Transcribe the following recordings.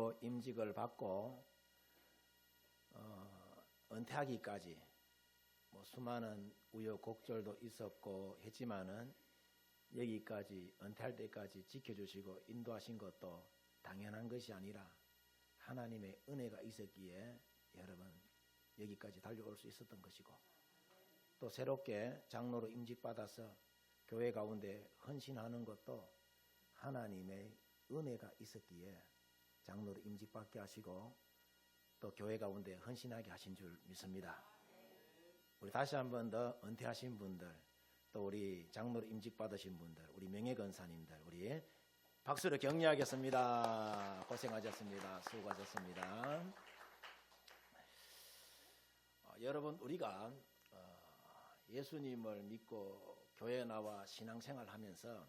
장로로 임직을 받고 은퇴하기까지 수많은 우여곡절도 있었고 했지만은 여기까지 은퇴할 때까지 지켜주시고 인도하신 것도 당연한 것이 아니라 하나님의 은혜가 있었기에 여러분 여기까지 달려올 수 있었던 것이고, 또 새롭게 장로로 임직받아서 교회 가운데 헌신하는 것도 하나님의 은혜가 있었기에 장로로 임직받게 하시고 또 교회 가운데 헌신하게 하신 줄 믿습니다. 우리 다시 한 번 더 은퇴하신 분들, 또 우리 장로로 임직받으신 분들, 우리 명예건사님들 우리 박수로 격려하겠습니다. 고생하셨습니다. 수고하셨습니다. 여러분, 우리가 예수님을 믿고 교회에 나와 신앙생활 하면서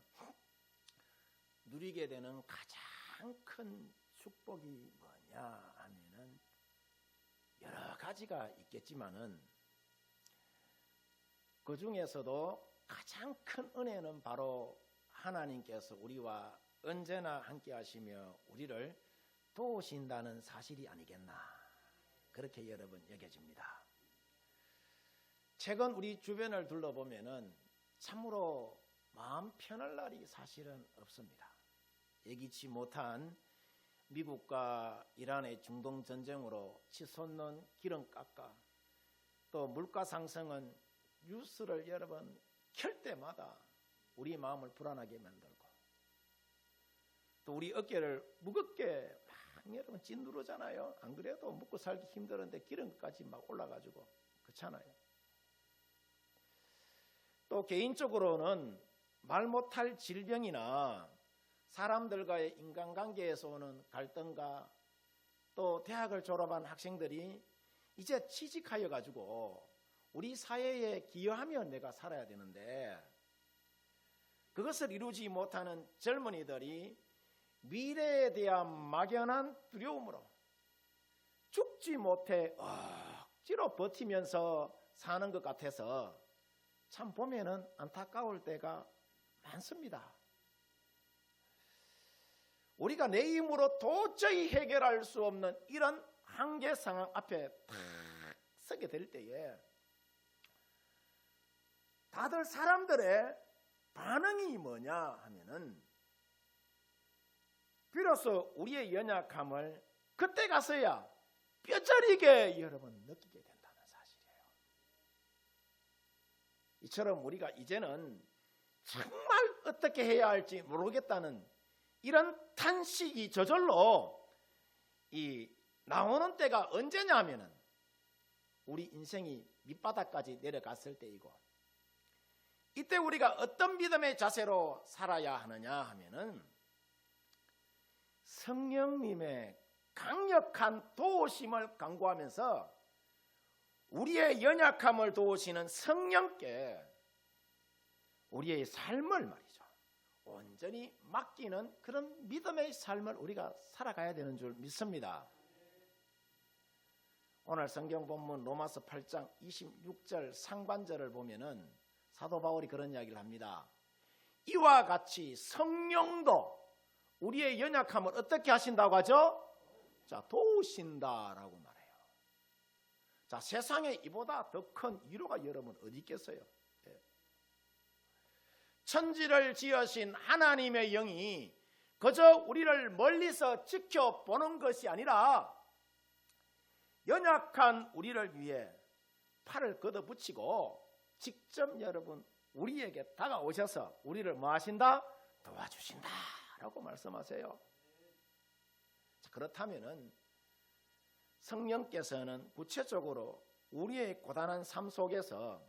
누리게 되는 가장 큰 축복이 뭐냐 하면은 여러 가지가 있겠지만은 그 중에서도 가장 큰 은혜는 바로 하나님께서 우리와 언제나 함께 하시며 우리를 도우신다는 사실이 아니겠나, 그렇게 여러분 여겨집니다. 최근 우리 주변을 둘러보면은 참으로 마음 편할 날이 사실은 없습니다. 예기치 못한 미국과 이란의 중동 전쟁으로 치솟는 기름값과 또 물가 상승은 뉴스를 여러분 켤 때마다 우리 마음을 불안하게 만들고, 또 우리 어깨를 무겁게 막 여러분 찐누르잖아요. 안 그래도 먹고 살기 힘들었는데 기름까지 막 올라가지고 그렇잖아요. 또 개인적으로는 말 못할 질병이나 사람들과의 인간관계에서 오는 갈등과 또 대학을 졸업한 학생들이 이제 취직하여 가지고 우리 사회에 기여하며 내가 살아야 되는데 그것을 이루지 못하는 젊은이들이 미래에 대한 막연한 두려움으로 죽지 못해 억지로 버티면서 사는 것 같아서 참 보면은 안타까울 때가 많습니다. 우리가 내 힘으로 도저히 해결할 수 없는 이런 한계 상황 앞에 탁 서게 될 때에 다들 사람들의 반응이 뭐냐 하면은 비로소 우리의 연약함을 그때 가서야 뼈저리게 여러분 느끼게 된다는 사실이에요. 이처럼 우리가 이제는 정말 어떻게 해야 할지 모르겠다는 이런 탄식이 저절로 나오는 때가 언제냐 하면은 우리 인생이 밑바닥까지 내려갔을 때이고, 이때 우리가 어떤 믿음의 자세로 살아야 하느냐 하면은 성령님의 강력한 도우심을 간구하면서 우리의 연약함을 도우시는 성령께 우리의 삶을 말이죠 온전히 맡기는 그런 믿음의 삶을 우리가 살아가야 되는 줄 믿습니다. 오늘 성경 본문 로마서 8장 26절 상반절을 보면은 사도 바울이 그런 이야기를 합니다. 이와 같이 성령도 우리의 연약함을 어떻게 하신다고 하죠? 자, 도우신다라고 말해요. 자, 세상에 이보다 더 큰 위로가 여러분 어디 있겠어요? 천지를 지으신 하나님의 영이 그저 우리를 멀리서 지켜보는 것이 아니라 연약한 우리를 위해 팔을 걷어붙이고 직접 여러분 우리에게 다가오셔서 우리를 뭐 하신다? 도와주신다 라고 말씀하세요. 자, 그렇다면은 성령께서는 구체적으로 우리의 고단한 삶 속에서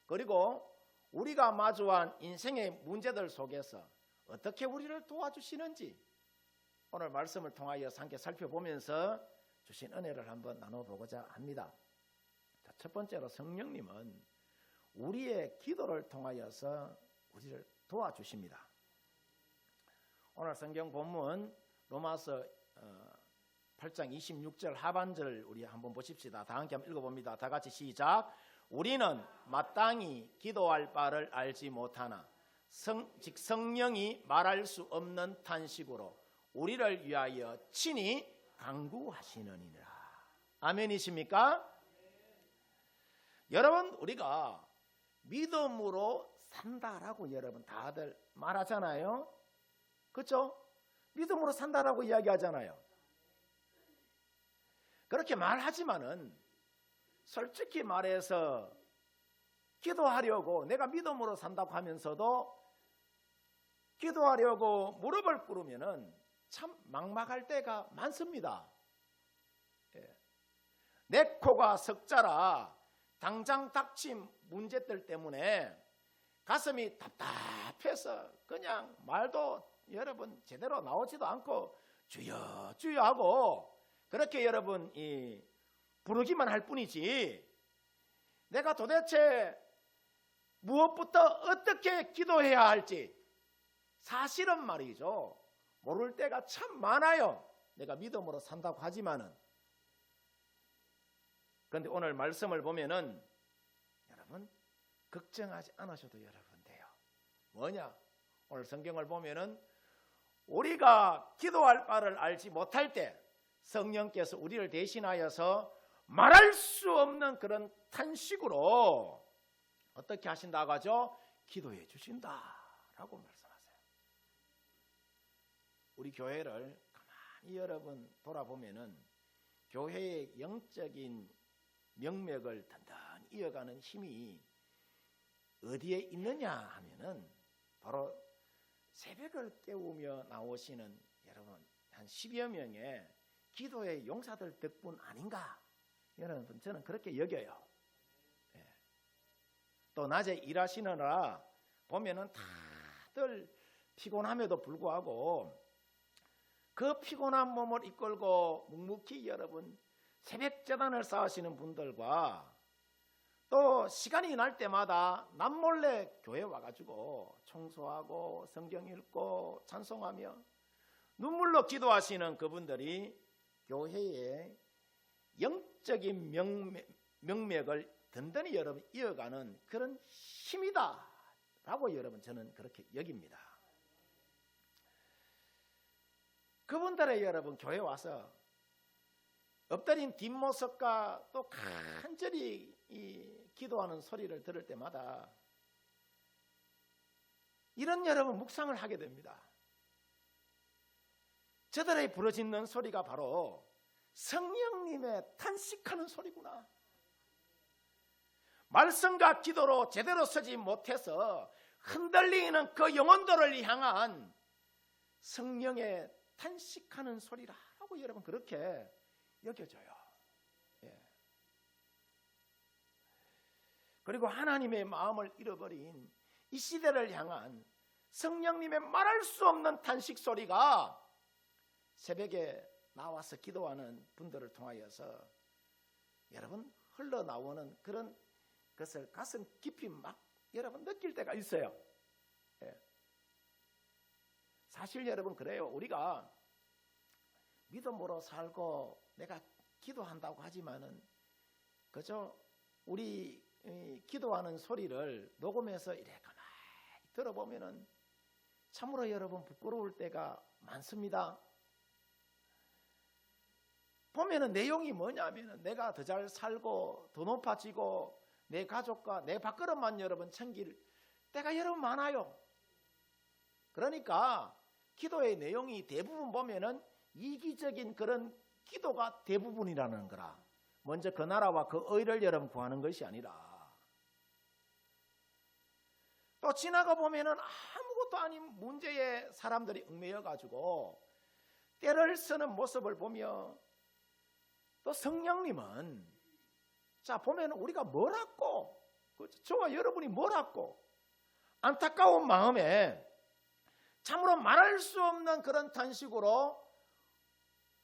그리고 우리가 마주한 인생의 문제들 속에서 어떻게 우리를 도와주시는지 오늘 말씀을 통하여 함께 살펴보면서 주신 은혜를 한번 나눠보고자 합니다. 자, 첫 번째로 성령님은 우리의 기도를 통하여서 우리를 도와주십니다. 오늘 성경 본문 로마서 8장 26절 하반절 우리 한번 보십시다. 다 함께 한번 읽어봅니다. 다 같이 시작. 우리는 마땅히 기도할 바를 알지 못하나 즉 성령이 말할 수 없는 탄식으로 우리를 위하여 친히 강구하시느니라. 아멘이십니까? 여러분, 우리가 믿음으로 산다라고 여러분 다들 말하잖아요. 그렇죠? 믿음으로 산다라고 이야기하잖아요. 그렇게 말하지만은 솔직히 말해서 기도하려고 내가 믿음으로 산다고 하면서도 기도하려고 무릎을 꿇으면은 참 막막할 때가 많습니다. 내 코가 석자라 당장 닥친 문제들 때문에 가슴이 답답해서 그냥 말도 여러분 제대로 나오지도 않고 주여 주여 하고 그렇게 여러분 부르기만 할 뿐이지 내가 도대체 무엇부터 어떻게 기도해야 할지 사실은 말이죠 모를 때가 참 많아요. 내가 믿음으로 산다고 하지만은. 그런데 오늘 말씀을 보면은 여러분 걱정하지 않으셔도 여러분 돼요. 뭐냐? 오늘 성경을 보면은 우리가 기도할 바를 알지 못할 때 성령께서 우리를 대신하여서 말할 수 없는 그런 탄식으로 어떻게 하신다고 하죠? 기도해 주신다라고 말씀하세요. 우리 교회를 가만히 여러분 돌아보면은 교회의 영적인 명맥을 단단히 이어가는 힘이 어디에 있느냐 하면은 바로 새벽을 깨우며 나오시는 여러분 한 10여 명의 기도의 용사들 덕분 아닌가? 여러분 저는 그렇게 여겨요. 또 낮에 일하시느라 보면은 다들 피곤함에도 불구하고 그 피곤한 몸을 이끌고 묵묵히 여러분 새벽 제단을 쌓으시는 분들과 또 시간이 날 때마다 남몰래 교회 와가지고 청소하고 성경 읽고 찬송하며 눈물로 기도하시는 그분들이 교회의 영적인 명맥을 든든히 여러분 이어가는 그런 힘이다라고 여러분 저는 그렇게 여깁니다. 그분들의 여러분 교회 와서 엎드린 뒷모습과 또 간절히 기도하는 소리를 들을 때마다 이런 여러분 묵상을 하게 됩니다. 저들의 부르짖는 소리가 바로 성령님의 탄식하는 소리구나. 말씀과 기도로 제대로 서지 못해서 흔들리는 그 영혼들을 향한 성령의 탄식하는 소리라고 여러분 그렇게 여겨져요. 그리고 하나님의 마음을 잃어버린 이 시대를 향한 성령님의 말할 수 없는 탄식 소리가 새벽에 나와서 기도하는 분들을 통하여서 여러분 흘러나오는 그런 것을 가슴 깊이 막 여러분 느낄 때가 있어요. 사실 여러분 그래요. 우리가 믿음으로 살고 내가 기도한다고 하지만은 그저 우리 기도하는 소리를 녹음해서 이래 가만히 들어보면은 참으로 여러분 부끄러울 때가 많습니다. 보면은 내용이 뭐냐면은 내가 더 잘 살고 더 높아지고 내 가족과 내 밥그릇만 여러분 챙길 때가 여러분 많아요. 그러니까 기도의 내용이 대부분 보면은 이기적인 그런 기도가 대부분이라는 거라. 먼저 그 나라와 그 의를 여러분 구하는 것이 아니라 또 지나가 보면은 아무것도 아닌 문제에 사람들이 얽매여 가지고 때를 쓰는 모습을 보며 또 성령님은 자 보면 우리가 뭐라고 저와 여러분이 뭐라고 안타까운 마음에 참으로 말할 수 없는 그런 탄식으로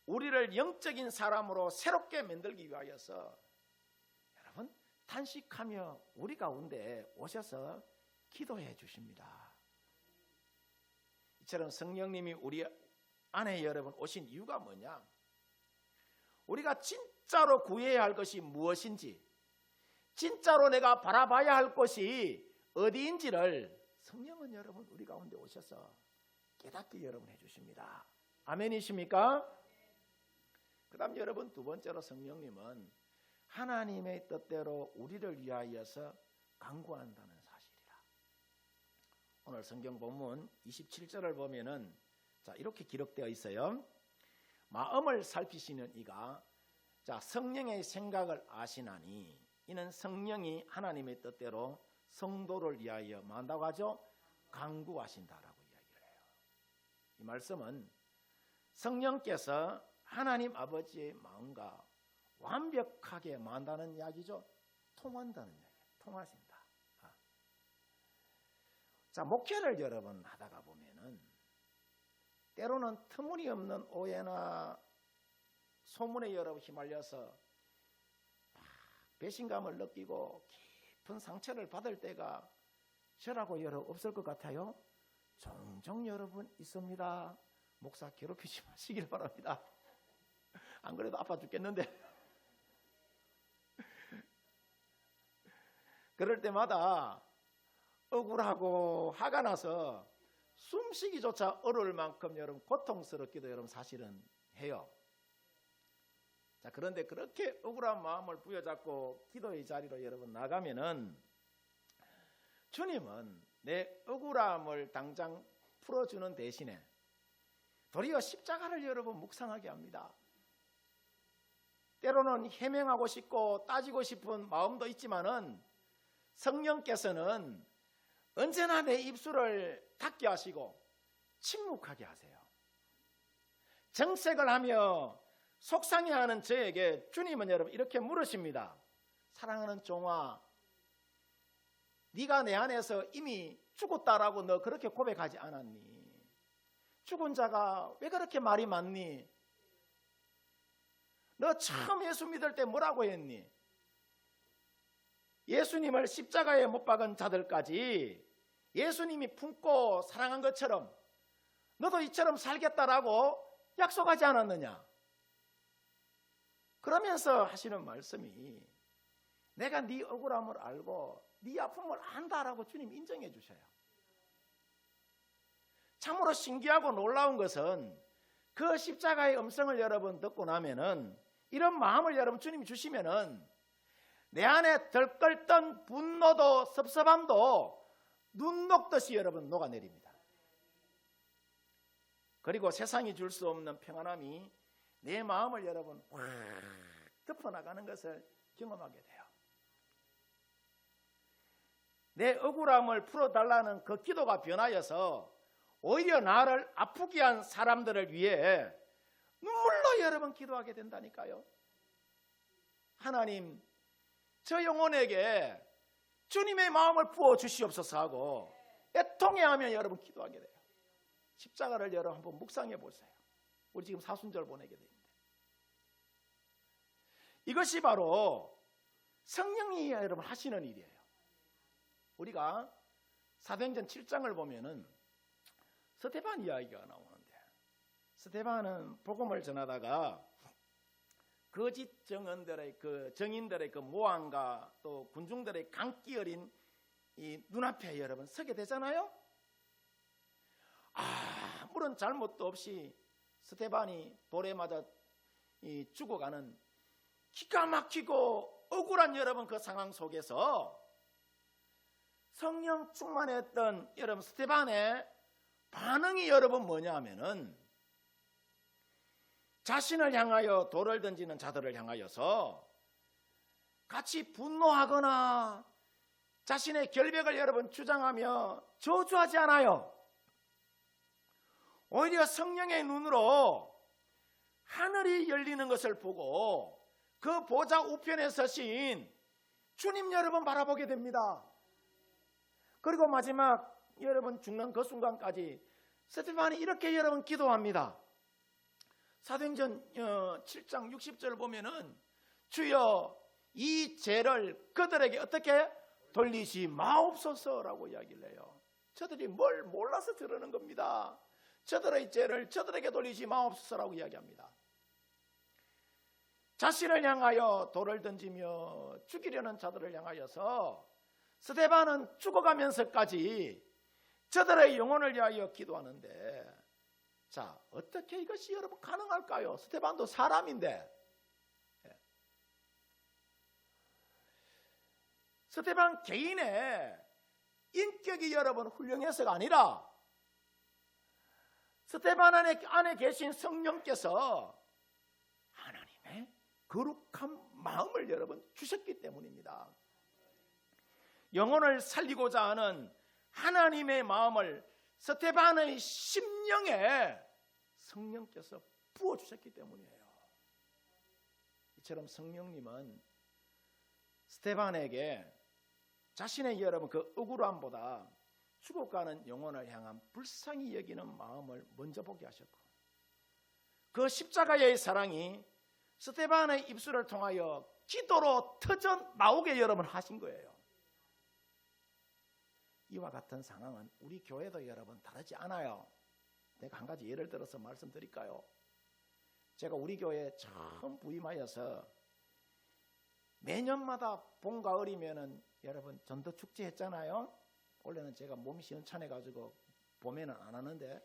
우리를 영적인 사람으로 새롭게 만들기 위하여서 여러분 탄식하며 우리 가운데 오셔서 기도해 주십니다. 이처럼 성령님이 우리 안에 여러분 오신 이유가 뭐냐? 우리가 진짜로 구해야 할 것이 무엇인지 진짜로 내가 바라봐야 할 것이 어디인지를 성령은 여러분 우리 가운데 오셔서 깨닫게 여러분 해주십니다. 아멘이십니까? 그 다음 여러분, 두 번째로 성령님은 하나님의 뜻대로 우리를 위하여서 간구한다는 사실이라. 오늘 성경 본문 27절을 보면은 자, 이렇게 기록되어 있어요. 마음을 살피시는 이가 자, 성령의 생각을 아시나니 이는 성령이 하나님의 뜻대로 성도를 위하여 뭐 한다고 하죠? 간구하신다라고 이야기를 해요. 이 말씀은 성령께서 하나님 아버지의 마음과 완벽하게 뭐 한다는 이야기죠? 통한다는 이야기예요. 통하신다. 자, 목회를 여러분 하다가 보면은 때로는 터무니없는 오해나 소문에 여러분 휘말려서 배신감을 느끼고 깊은 상처를 받을 때가 저라고 여러분 없을 것 같아요? 종종 여러분 있습니다. 목사 괴롭히지 마시길 바랍니다. 안 그래도 아파 죽겠는데. 그럴 때마다 억울하고 화가 나서 숨쉬기조차 어려울 만큼 여러분 고통스럽기도 여러분 사실은 해요. 자, 그런데 그렇게 억울한 마음을 부여잡고 기도의 자리로 여러분 나가면은 주님은 내 억울함을 당장 풀어주는 대신에 도리어 십자가를 여러분 묵상하게 합니다. 때로는 해명하고 싶고 따지고 싶은 마음도 있지만은 성령께서는 언제나 내 입술을 닫게 하시고 침묵하게 하세요. 정색을 하며 속상해하는 저에게 주님은 여러분 이렇게 물으십니다. 사랑하는 종아, 네가 내 안에서 이미 죽었다라고 너 그렇게 고백하지 않았니? 죽은 자가 왜 그렇게 말이 많니? 너 처음 예수 믿을 때 뭐라고 했니? 예수님을 십자가에 못 박은 자들까지 예수님이 품고 사랑한 것처럼 너도 이처럼 살겠다라고 약속하지 않았느냐? 그러면서 하시는 말씀이 내가 네 억울함을 알고 네 아픔을 안다라고 주님 인정해 주셔요. 참으로 신기하고 놀라운 것은 그 십자가의 음성을 여러분 듣고 나면은 이런 마음을 여러분 주님이 주시면은 내 안에 덜끓던 분노도 섭섭함도 눈 녹듯이 여러분 녹아내립니다. 그리고 세상이 줄 수 없는 평안함이 내 마음을 여러분 확 덮어나가는 것을 경험하게 돼요. 내 억울함을 풀어달라는 그 기도가 변하여서 오히려 나를 아프게 한 사람들을 위해 눈물로 여러분 기도하게 된다니까요. 하나님, 저 영혼에게 주님의 마음을 부어 주시옵소서 하고 애통해하며 여러분 기도하게 돼요. 십자가를 여러분 한번 묵상해 보세요. 우리 지금 사순절 보내게 되는데 이것이 바로 성령이 여러분 하시는 일이에요. 우리가 사도행전 7장을 보면은 스데반 이야기가 나오는데 스데반은 복음을 전하다가 거짓 정인들의 그 모함과 또 군중들의 강기 어린 이 눈앞에 여러분 서게 되잖아요. 아무런 잘못도 없이 스데반이 돌에 맞아 죽어가는 기가 막히고 억울한 여러분 그 상황 속에서 성령 충만했던 여러분 스데반의 반응이 여러분 뭐냐 하면은 자신을 향하여 돌을 던지는 자들을 향하여서 같이 분노하거나 자신의 결백을 여러분 주장하며 저주하지 않아요. 오히려 성령의 눈으로 하늘이 열리는 것을 보고 그 보좌 우편에 서신 주님 여러분 바라보게 됩니다. 그리고 마지막 여러분 죽는 그 순간까지 스데반이 이렇게 여러분 기도합니다. 사도행전 7장 60절 보면은 주여 이 죄를 그들에게 어떻게 돌리시 마옵소서라고 이야기를 해요. 저들이 뭘 몰라서 저러는 겁니다. 저들의 죄를 저들에게 돌리시 마옵소서라고 이야기합니다. 자신을 향하여 돌을 던지며 죽이려는 자들을 향하여서 스데반은 죽어가면서까지 저들의 영혼을 위하여 기도하는데 자, 어떻게 이것이 여러분 가능할까요? 스테반도 사람인데. 스테반 개인의 인격이 여러분 훌륭해서가 아니라 스테반 안에 계신 성령께서 하나님의 거룩한 마음을 여러분 주셨기 때문입니다. 영혼을 살리고자 하는 하나님의 마음을 스테반의 심령에 성령께서 부어주셨기 때문이에요. 이처럼 성령님은 스테반에게 자신의 여러분 그 억울함보다 죽어가는 영혼을 향한 불쌍히 여기는 마음을 먼저 보게 하셨고, 그 십자가의 사랑이 스테반의 입술을 통하여 기도로 터져 나오게 여러분 하신 거예요. 이와 같은 상황은 우리 교회도 여러분 다르지 않아요. 내가 한 가지 예를 들어서 말씀드릴까요? 제가 우리 교회에 처음 부임하여서 매년마다 봄 가을이면은 여러분 전도 축제 했잖아요. 원래는 제가 몸이 시원찮아 가지고 봄에는 안 하는데,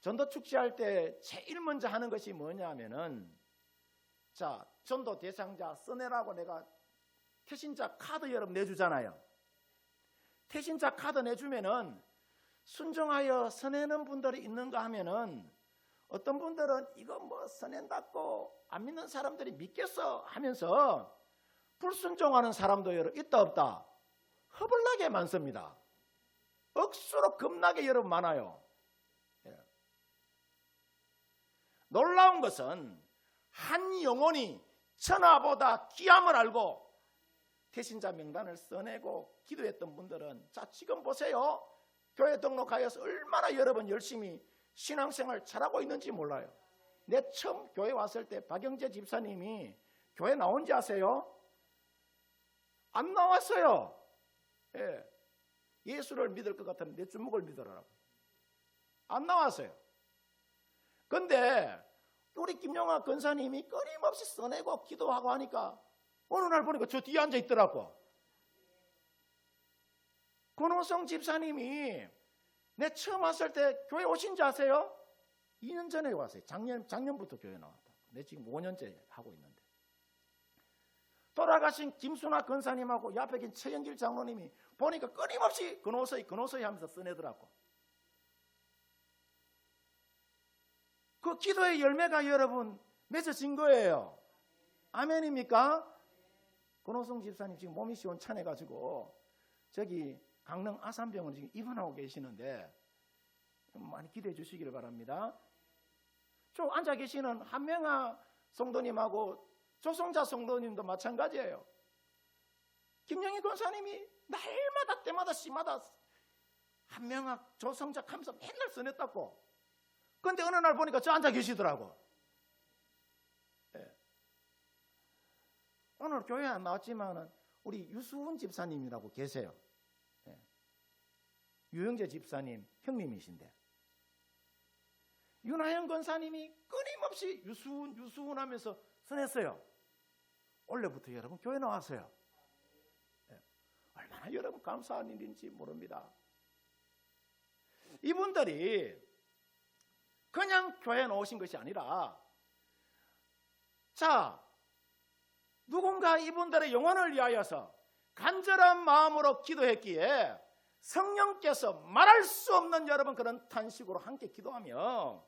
전도 축제 할 때 제일 먼저 하는 것이 뭐냐면은, 자, 전도 대상자 써내라고 내가 태신자 카드 여러분 내주잖아요. 태신자 카드 내주면은 순종하여 써내는 분들이 있는가 하면은, 어떤 분들은 이거 뭐 써낸다고 안 믿는 사람들이 믿겠어 하면서 불순종하는 사람도 여러분 있다 없다? 허벌나게 많습니다. 억수로 겁나게 여러분 많아요. 예. 놀라운 것은 한 영혼이 천하보다 귀함을 알고 태신자 명단을 써내고 기도했던 분들은, 자, 지금 보세요. 교회 등록하여서 얼마나 여러분 열심히 신앙생활 잘하고 있는지 몰라요. 내 처음 교회 왔을 때 박영재 집사님이 교회 나온지 아세요? 안 나왔어요. 예. 예수를 믿을 것 같으면 내 주먹을 믿으라고. 안 나왔어요. 근데 우리 김영하 권사님이 끊임없이 써내고 기도하고 하니까 어느 날 보니까 저 뒤에 앉아 있더라고. 권호성 집사님이 내 처음 왔을 때 교회 오신지 아세요? 2년 전에 왔어요. 작년부터 교회 나왔다. 내 지금 5년째 하고 있는데. 돌아가신 김순아 권사님하고 옆에 계신 최영길 장로님이 보니까 끊임없이 근호서이 하면서 써내더라고. 그 기도의 열매가 여러분 맺어진 거예요. 아멘입니까? 권호성 집사님 지금 몸이 시원찮아가지고 저기 강릉 아산병원 지금 입원하고 계시는데 많이 기대해 주시기를 바랍니다. 저 앉아 계시는 한명아 성도님하고 조성자 성도님도 마찬가지예요. 김영희 권사님이 날마다 때마다 씨마다 한명아 조성자 하면서 맨날 써냈다고. 그런데 어느 날 보니까 저 앉아 계시더라고. 예. 오늘 교회 안 나왔지만은 우리 유수훈 집사님이라고 계세요. 예. 유영재 집사님 형님이신데, 윤하영 권사님이 끊임없이 유수훈 하면서 써냈어요. 원래부터 여러분 교회 나왔어요. 예. 얼마나 여러분 감사한 일인지 모릅니다. 이분들이 그냥 교회에 나오신 것이 아니라, 자, 누군가 이분들의 영혼을 위하여서 간절한 마음으로 기도했기에 성령께서 말할 수 없는 여러분 그런 탄식으로 함께 기도하며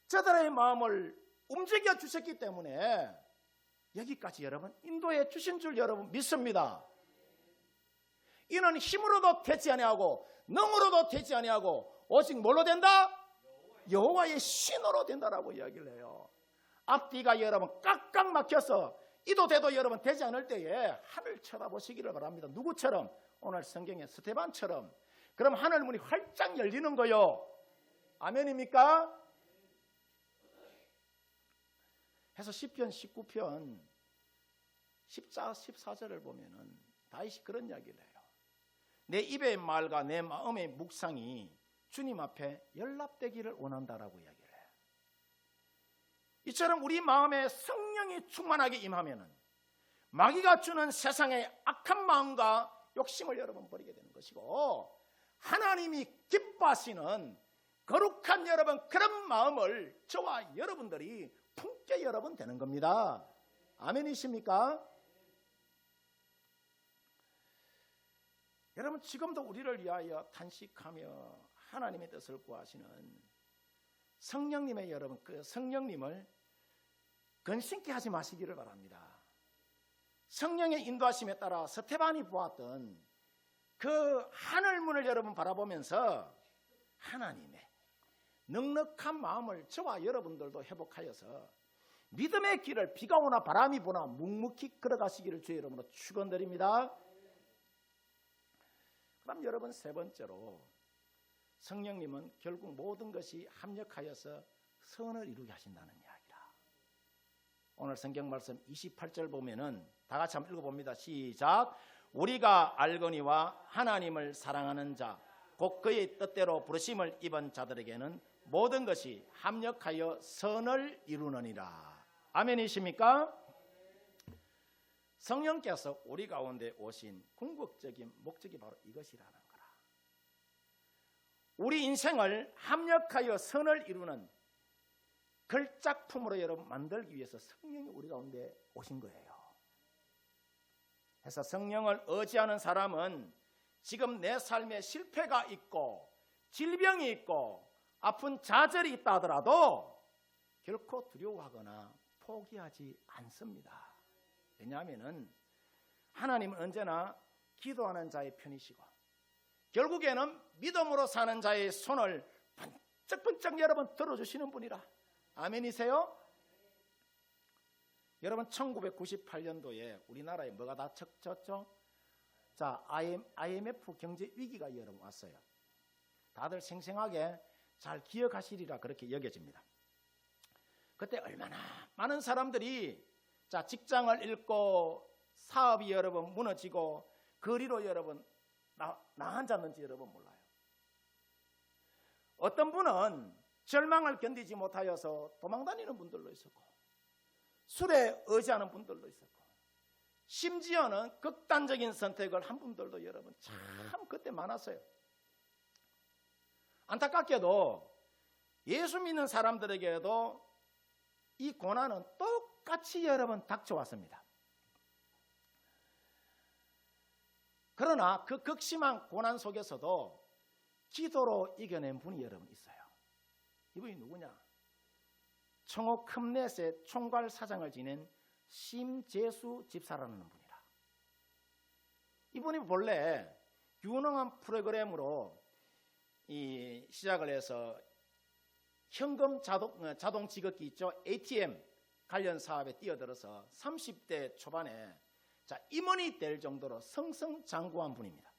저들의 마음을 움직여 주셨기 때문에 여기까지 여러분 인도해 주신 줄 여러분 믿습니다. 이는 힘으로도 되지 아니하고 능으로도 되지 아니하고 오직 뭘로 된다? 여호와의 신으로 된다라고 이야기를 해요. 앞뒤가 여러분 깍깍 막혀서 이도 돼도 여러분 되지 않을 때에 하늘 쳐다보시기를 바랍니다. 누구처럼? 오늘 성경의 스테반처럼. 그럼 하늘 문이 활짝 열리는 거요. 아멘입니까? 해서 시편 19편 14절을 보면은 다윗이 그런 이야기를 해요. 내 입의 말과 내 마음의 묵상이 주님 앞에 연락되기를 원한다라고 이야기를 해요. 이처럼 우리 마음에 성령이 충만하게 임하면은 마귀가 주는 세상의 악한 마음과 욕심을 여러분 버리게 되는 것이고, 하나님이 기뻐하시는 거룩한 여러분 그런 마음을 저와 여러분들이 품게 여러분 되는 겁니다. 아멘이십니까? 여러분 지금도 우리를 위하여 탄식하며 하나님의 뜻을 구하시는 성령님의 여러분 그 성령님을 근심케 하지 마시기를 바랍니다. 성령의 인도하심에 따라 스데반이 보았던 그 하늘문을 여러분 바라보면서 하나님의 넉넉한 마음을 저와 여러분들도 회복하여서 믿음의 길을 비가 오나 바람이 부나 묵묵히 걸어가시기를 주의 이름으로 축원드립니다. 그럼 여러분 세 번째로 성령님은 결국 모든 것이 합력하여서 선을 이루게 하신다는 이야기라. 오늘 성경 말씀 28절 보면은 다 같이 한번 읽어봅니다. 시작. 우리가 알거니와 하나님을 사랑하는 자 곧 그의 뜻대로 부르심을 입은 자들에게는 모든 것이 합력하여 선을 이루느니라. 아멘이십니까? 성령께서 우리 가운데 오신 궁극적인 목적이 바로 이것이라는 거라. 우리 인생을 합력하여 선을 이루는 걸작품으로 여러분 만들기 위해서 성령이 우리 가운데 오신 거예요. 그래서 성령을 의지하는 사람은 지금 내 삶에 실패가 있고 질병이 있고 아픈 좌절이 있다 하더라도 결코 두려워하거나 포기하지 않습니다. 왜냐하면 하나님은 언제나 기도하는 자의 편이시고 결국에는 믿음으로 사는 자의 손을 번쩍번쩍 여러분 들어주시는 분이라. 아멘이세요? 여러분 1998년도에 우리나라에 뭐가 다 쳤죠? 자, IMF 경제 위기가 여러분 왔어요. 다들 생생하게 잘 기억하시리라 그렇게 여겨집니다. 그때 얼마나 많은 사람들이 자 직장을 잃고 사업이 여러분 무너지고 거리로 여러분 나앉았는지 여러분 몰라요. 어떤 분은 절망을 견디지 못하여서 도망다니는 분들도 있었고 술에 의지하는 분들도 있었고 심지어는 극단적인 선택을 한 분들도 여러분 참 그때 많았어요. 안타깝게도 예수 믿는 사람들에게도 이 고난은 똑같이 여러분 닥쳐왔습니다. 그러나 그 극심한 고난 속에서도 기도로 이겨낸 분이 여러분 있어요. 이분이 누구냐? 청옥 컴넷의 총괄 사장을 지낸 심재수 집사라는 분이라. 이분이 본래 유능한 프로그램으로 시작을 해서 현금 자동 지급기 있죠? ATM 관련 사업에 뛰어들어서 30대 초반에 임원이 될 정도로 승승장구한 분입니다.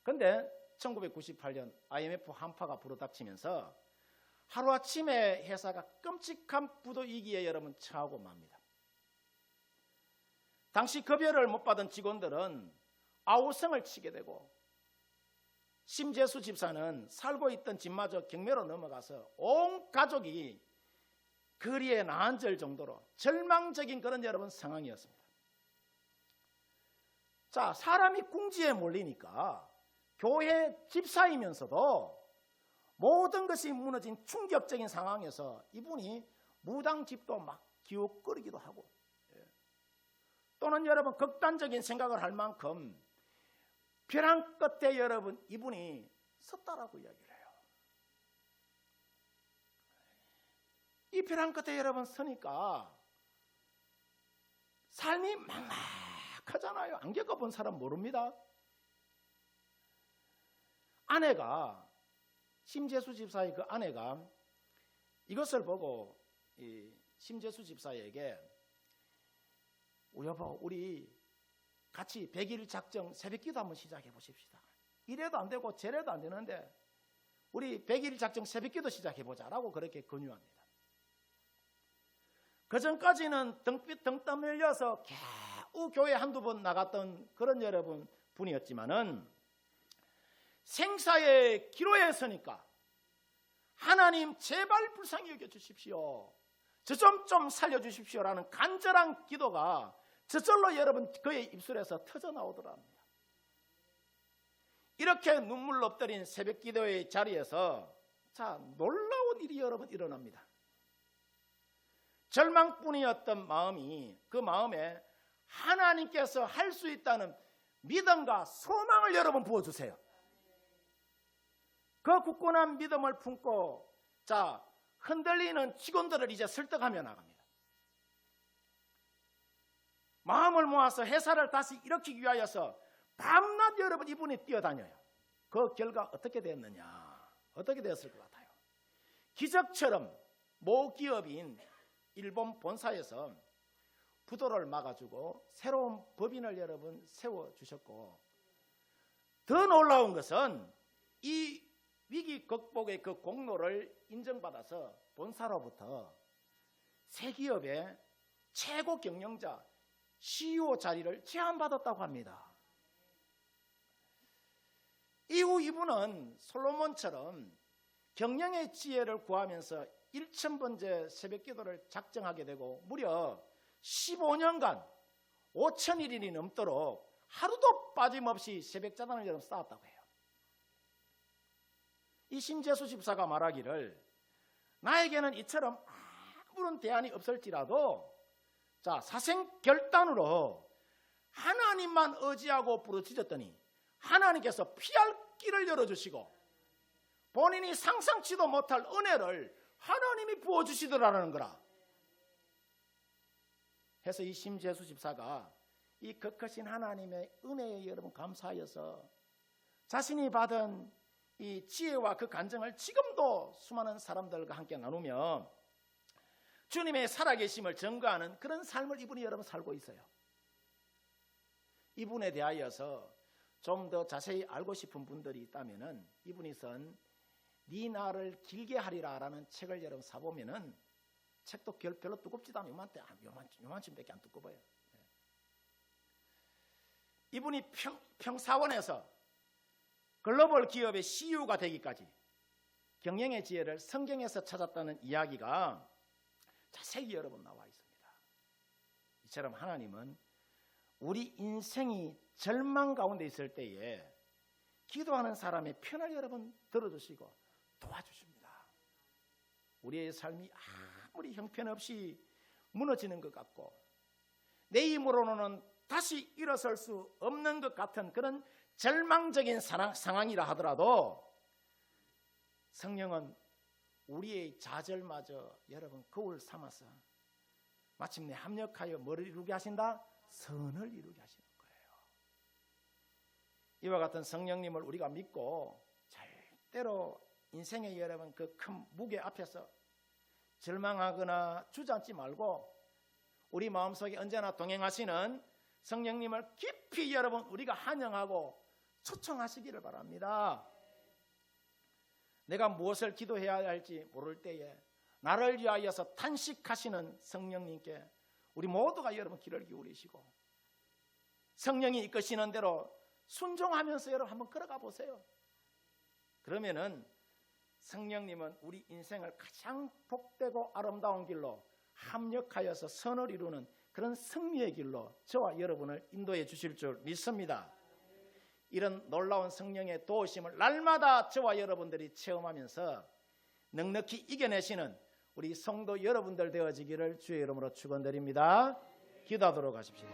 그런데 1998년 IMF 한파가 불어닥치면서 하루아침에 회사가 끔찍한 부도위기에 여러분 처하고 맙니다. 당시 급여를 못 받은 직원들은 아우성을 치게 되고 심재수 집사는 살고 있던 집마저 경매로 넘어가서 온 가족이 거리에 나앉을 정도로 절망적인 그런 여러분 상황이었습니다. 자, 사람이 궁지에 몰리니까 교회 집사이면서도 모든 것이 무너진 충격적인 상황에서 이분이 무당집도 막 기웃거리기도 하고 또는 여러분 극단적인 생각을 할 만큼 벼랑 끝에 여러분 이분이 섰다라고 이야기를 해요. 이 벼랑 끝에 여러분 서니까 삶이 막막하잖아요. 안 겪어본 사람 모릅니다. 아내가 심재수 집사의 그 아내가 이것을 보고 이 심재수 집사에게 여보 우리 같이 100일 작정 새벽기도 한번 시작해 보십시다. 이래도 안 되고 저래도 안 되는데 우리 100일 작정 새벽기도 시작해 보자라고 그렇게 권유합니다. 그전까지는 등 떠밀려서 겨우 교회 한두 번 나갔던 그런 여러분 분이었지만은 생사의 기로에 서니까 하나님 제발 불쌍히 여겨주십시오. 저 좀 살려주십시오라는 간절한 기도가 저절로 여러분 그의 입술에서 터져나오더랍니다. 이렇게 눈물 엎드린 새벽기도의 자리에서 자, 놀라운 일이 여러분 일어납니다. 절망뿐이었던 마음이 그 마음에 하나님께서 할 수 있다는 믿음과 소망을 여러분 부어주세요. 그 굳건한 믿음을 품고 자, 흔들리는 직원들을 이제 설득하며 나갑니다. 마음을 모아서 회사를 다시 일으키기 위하여서 밤낮 여러분 이분이 뛰어다녀요. 그 결과 어떻게 됐느냐? 어떻게 되었을 것 같아요? 기적처럼 모 기업인 일본 본사에서 부도를 막아주고 새로운 법인을 여러분 세워주셨고, 더 놀라운 것은 이 위기 극복의 그 공로를 인정받아서 본사로부터 새 기업의 최고 경영자 CEO 자리를 제안받았다고 합니다. 이후 이분은 솔로몬처럼 경영의 지혜를 구하면서 1000번째 새벽기도를 작정하게 되고 무려 15년간 5000일이 넘도록 하루도 빠짐없이 새벽자단을 여러분 쌓았다고 해요. 이 심재수 집사가 말하기를 나에게는 이처럼 아무런 대안이 없을지라도 자, 사생결단으로 하나님만 의지하고 부르짖었더니 하나님께서 피할 길을 열어주시고 본인이 상상치도 못할 은혜를 하나님이 부어주시더라는 거라. 해서 이 심재수 집사가 이 거크신 하나님의 은혜에 여러분 감사하여서 자신이 받은 이 지혜와 그 간증을 지금도 수많은 사람들과 함께 나누며 주님의 살아계심을 증거하는 그런 삶을 이분이 여러분 살고 있어요. 이분에 대하여서 좀 더 자세히 알고 싶은 분들이 있다면은 이분이 쓴 네 나를 길게 하리라 라는 책을 여러분 사보면은 책도 별로 두껍지도 않아요. 요만큼밖에 안 두꺼워요. 이분이 평사원에서 글로벌 기업의 CEO가 되기까지 경영의 지혜를 성경에서 찾았다는 이야기가 자세히 여러분 나와 있습니다. 이처럼 하나님은 우리 인생이 절망 가운데 있을 때에 기도하는 사람의 편을 여러분 들어주시고 도와주십니다. 우리의 삶이 아무리 형편없이 무너지는 것 같고 내 힘으로는 다시 일어설 수 없는 것 같은 그런 절망적인 상황이라 하더라도 성령은 우리의 좌절마저 여러분 거울 삼아서 마침내 합력하여 뭐를 이루게 하신다? 선을 이루게 하시는 거예요. 이와 같은 성령님을 우리가 믿고 절대로 인생의 여러분 그 큰 무게 앞에서 절망하거나 주저앉지 말고 우리 마음속에 언제나 동행하시는 성령님을 깊이 여러분 우리가 환영하고 초청하시기를 바랍니다. 내가 무엇을 기도해야 할지 모를 때에 나를 위하여서 탄식하시는 성령님께 우리 모두가 여러분 귀를 기울이시고 성령이 이끄시는 대로 순종하면서 여러분 한번 걸어가 보세요. 그러면은 성령님은 우리 인생을 가장 복되고 아름다운 길로 합력하여서 선을 이루는 그런 승리의 길로 저와 여러분을 인도해 주실 줄 믿습니다. 이런 놀라운 성령의 도우심을 날마다 저와 여러분들이 체험하면서 넉넉히 이겨내시는 우리 성도 여러분들 되어지기를 주의 이름으로 축원드립니다. 기도하도록 하십시오.